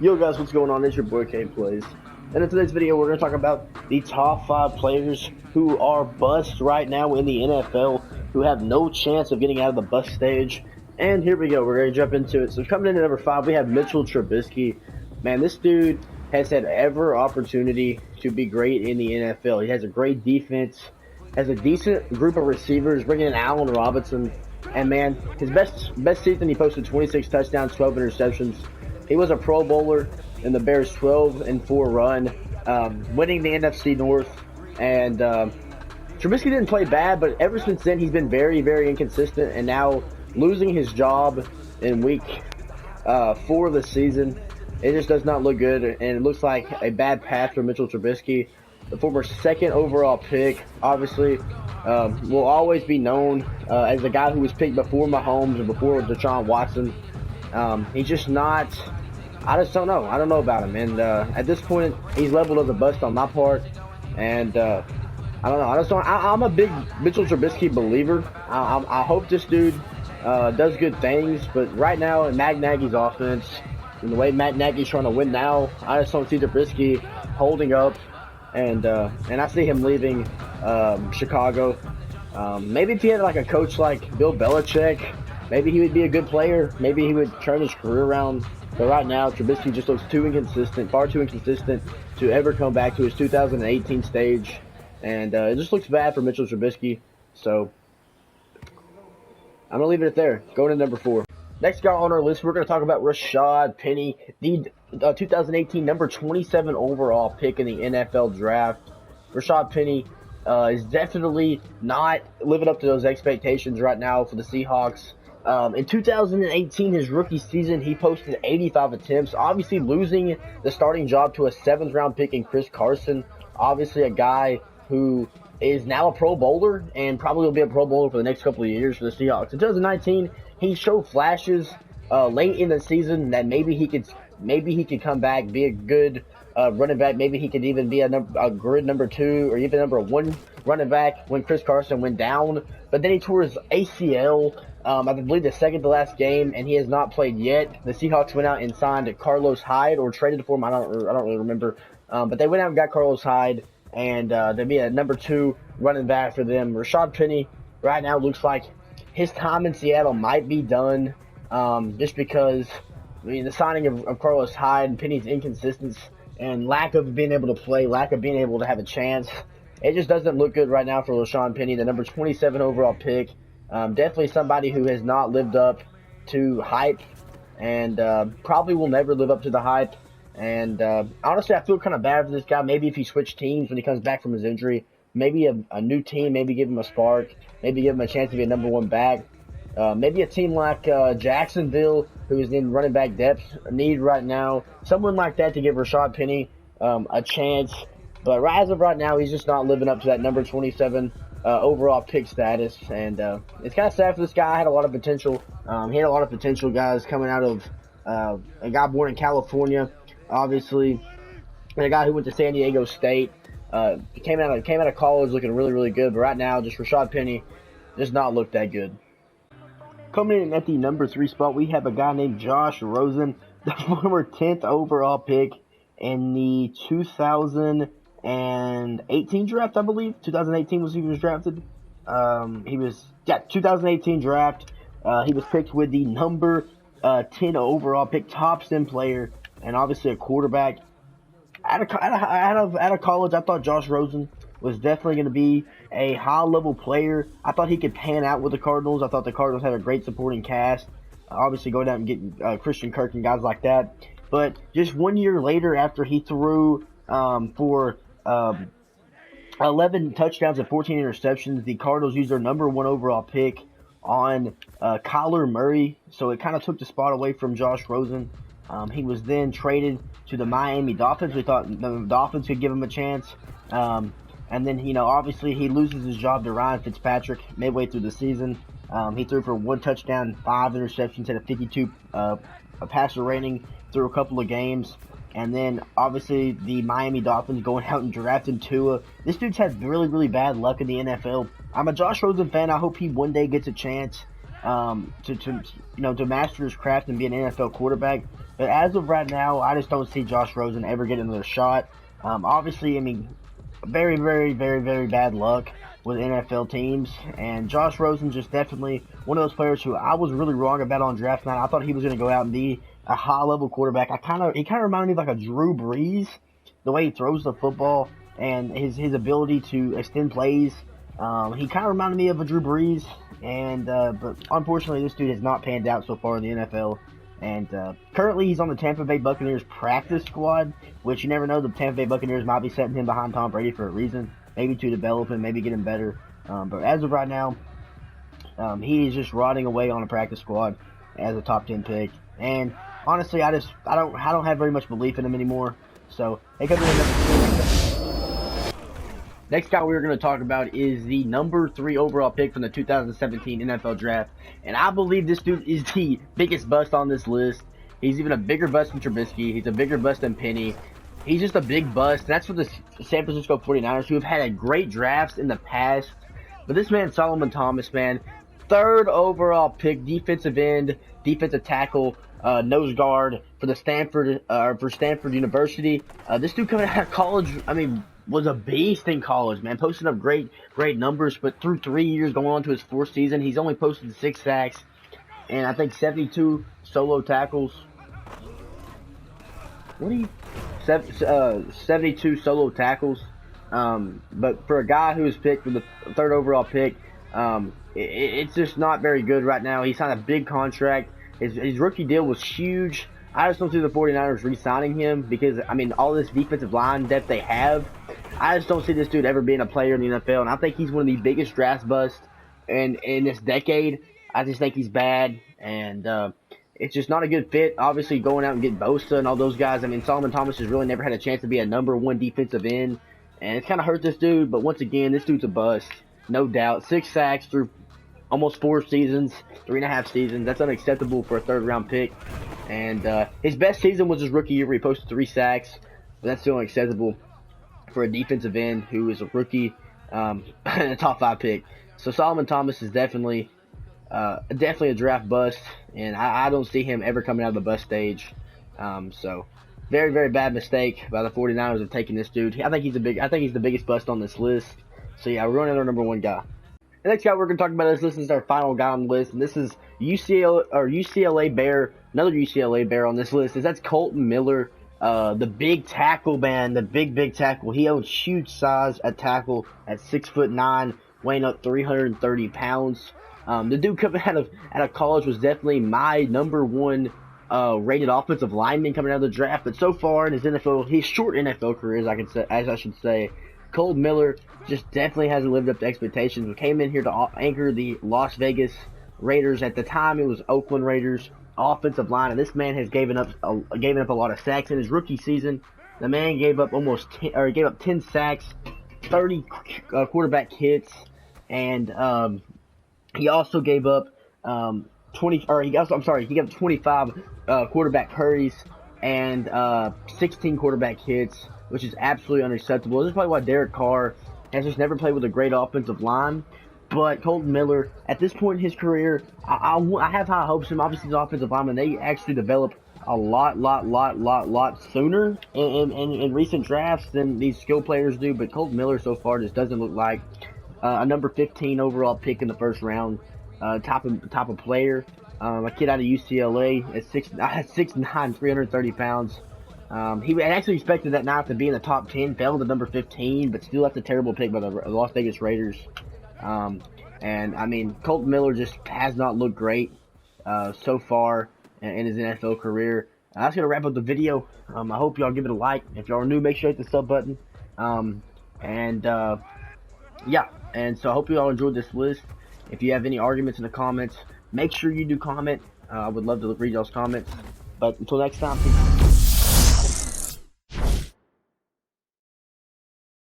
Yo guys, what's going on? It's your boy K Plays. And in today's video, we're going to talk about the top 5 players who are busts right now in the NFL, who have no chance of getting out of the bust stage. And here we go, we're going to jump into it. So coming in at number 5, we have Mitchell Trubisky. Man, this dude has had every opportunity to be great in the NFL. He has a great defense, has a decent group of receivers, bringing in Allen Robinson. And man, his best season, he posted 26 touchdowns, 12 interceptions. He was a Pro Bowler in the Bears' 12-4 run, winning the NFC North. And Trubisky didn't play bad, but ever since then, he's been very, very inconsistent. And now losing his job in week 4 of the season, it just does not look good. And it looks like a bad path for Mitchell Trubisky, the former 2nd overall pick. Obviously, will always be known as the guy who was picked before Mahomes and before Deshaun Watson. He's just not. I just don't know. I don't know about him. And at this point, he's labeled as a bust on my part. And I don't know. I just don't. I'm a big Mitchell Trubisky believer. I hope this dude does good things. But right now, in Matt Nagy's offense, and the way Matt Nagy's trying to win now, I just don't see Trubisky holding up. And I see him leaving Chicago. Maybe if he had like a coach like Bill Belichick, maybe he would be a good player. Maybe he would turn his career around. But right now, Trubisky just looks too inconsistent, far too inconsistent to ever come back to his 2018 stage. And it just looks bad for Mitchell Trubisky. So I'm going to leave it there. Going to number 4. Next guy on our list, we're going to talk about Rashad Penny, the 2018 number 27 overall pick in the NFL draft. Rashad Penny is definitely not living up to those expectations right now for the Seahawks. In 2018, his rookie season, he posted 85 attempts, obviously losing the starting job to a 7th-round pick in Chris Carson. Obviously a guy who is now a Pro Bowler and probably will be a Pro Bowler for the next couple of years for the Seahawks. In 2019, he showed flashes late in the season that maybe he could come back, be a good running back. Maybe he could even be a grid number 2 or even number 1 running back when Chris Carson went down. But then he tore his ACL, I believe the second to last game, and he has not played yet. The Seahawks went out and signed Carlos Hyde, or traded for him. I don't really remember. But they went out and got Carlos Hyde, and they'd be a number 2 running back for them. Rashad Penny right now looks like his time in Seattle might be done, just because the signing of Carlos Hyde and Penny's inconsistency and lack of being able to play, lack of being able to have a chance, it just doesn't look good right now for Rashad Penny, the number 27 overall pick. Definitely somebody who has not lived up to hype, and probably will never live up to the hype. And honestly, I feel kind of bad for this guy. Maybe if he switched teams when he comes back from his injury, maybe a new team, maybe give him a spark, maybe give him a chance to be a number 1 back. Maybe a team like Jacksonville, who is in running back depth need right now, someone like that to give Rashad Penny a chance. But as of right now, he's just not living up to that number 27 overall pick status, and it's kind of sad for this guy. I had a lot of potential. He had a lot of potential, guys, coming out of a guy born in California, obviously, and a guy who went to San Diego State. Came out of college looking really, really good, but right now, just Rashad Penny does not look that good. Coming in at the number 3 spot, we have a guy named Josh Rosen, the former 10th overall pick in the 2018 draft, I believe. 2018 was he was drafted. 2018 draft. He was picked with the number 10 overall pick, top STEM player, and obviously a quarterback. Out of college, I thought Josh Rosen was definitely going to be a high-level player. I thought he could pan out with the Cardinals. I thought the Cardinals had a great supporting cast. Obviously, going out and getting Christian Kirk and guys like that. But just 1 year later, after he threw for 11 touchdowns and 14 interceptions, the Cardinals used their number 1 overall pick on Kyler Murray. So it kind of took the spot away from Josh Rosen. He was then traded to the Miami Dolphins. We thought the Dolphins could give him a chance. And then, obviously he loses his job to Ryan Fitzpatrick midway through the season. He threw for 1 touchdown, 5 interceptions, had a 52 passer rating through a couple of games. And then, obviously, the Miami Dolphins going out and drafting Tua. This dude's had really, really bad luck in the NFL. I'm a Josh Rosen fan. I hope he one day gets a chance. to master his craft and be an NFL quarterback. But as of right now, I just don't see Josh Rosen ever getting another shot. Obviously, I mean, very, very, very, very bad luck with NFL teams, and Josh Rosen's just definitely one of those players who I was really wrong about on draft night. I thought he was going to go out and be a high-level quarterback. He kind of reminded me of like a Drew Brees, the way he throws the football and his ability to extend plays. He kind of reminded me of a Drew Brees, and but unfortunately, this dude has not panned out so far in the NFL. And currently, he's on the Tampa Bay Buccaneers practice squad, which you never know. The Tampa Bay Buccaneers might be setting him behind Tom Brady for a reason, maybe to develop him, maybe get him better. But as of right now, he is just rotting away on a practice squad as a top 10 pick. And honestly, I don't have very much belief in him anymore. So it could be another. Next guy we're going to talk about is the number 3 overall pick from the 2017 NFL Draft. And I believe this dude is the biggest bust on this list. He's even a bigger bust than Trubisky. He's a bigger bust than Penny. He's just a big bust. That's for the San Francisco 49ers, who have had great drafts in the past. But this man, Solomon Thomas, man, 3rd overall pick, defensive end, defensive tackle, nose guard for the Stanford University. This dude coming out of college, I mean, was a beast in college, man. Posted up great numbers, but through 3 years, going on to his 4th season, he's only posted 6 sacks and I think 72 solo tackles. 72 solo tackles. But for a guy who was picked with the 3rd overall pick, it's just not very good right now. He signed a big contract. His rookie deal was huge. I just don't see the 49ers re-signing him because, I mean, all this defensive line depth they have, I just don't see this dude ever being a player in the NFL, and I think he's one of the biggest draft busts in this decade. I just think he's bad, and it's just not a good fit. Obviously, going out and getting Bosa and all those guys, I mean, Solomon Thomas has really never had a chance to be a number 1 defensive end, and it's kind of hurt this dude, but once again, this dude's a bust, no doubt. 6 sacks through almost 4 seasons, 3.5 seasons. That's unacceptable for a 3rd-round pick. And his best season was his rookie year where he posted 3 sacks. But that's still unacceptable for a defensive end who is a rookie and a top 5 pick. So Solomon Thomas is definitely a draft bust, and I don't see him ever coming out of the bust stage. So very, very bad mistake by the 49ers of taking this dude. I think he's the biggest bust on this list. So yeah, we're running our number 1 guy. The next guy we're going to talk about is this is our final guy on the list, and this is UCLA Bear. Another UCLA Bear on this list that's Kolton Miller, the big tackle, man, the big tackle. He owns huge size at tackle at 6'9", weighing up 330 pounds. The dude coming out of college was definitely my number 1 rated offensive lineman coming out of the draft. But so far in his short NFL career, as I should say, Kolton Miller just definitely hasn't lived up to expectations. We came in here to anchor the Las Vegas Raiders. At the time, it was Oakland Raiders offensive line, and this man has given up a lot of sacks in his rookie season. The man gave up 10 sacks, 30 quarterback hits, and he also gave up 25 quarterback hurries and 16 quarterback hits, which is absolutely unacceptable. This is probably why Derek Carr has just never played with a great offensive line. But Kolton Miller, at this point in his career, I have high hopes for him. Obviously, his offensive lineman, they actually develop a lot sooner in recent drafts than these skill players do. But Kolton Miller so far just doesn't look like a number 15 overall pick in the 1st round type of player. A kid out of UCLA at 6'9", 330 pounds. He actually expected that night to be in the top 10, fell to number 15, but still that's a terrible pick by the Las Vegas Raiders. And I mean, Kolton Miller just has not looked great so far in his NFL career. That's gonna wrap up the video. I hope y'all give it a like. If y'all are new, make sure you hit the sub button. Yeah, and so I hope you all enjoyed this list. If you have any arguments in the comments, make sure you do comment. I would love to read y'all's comments. But until next time, peace.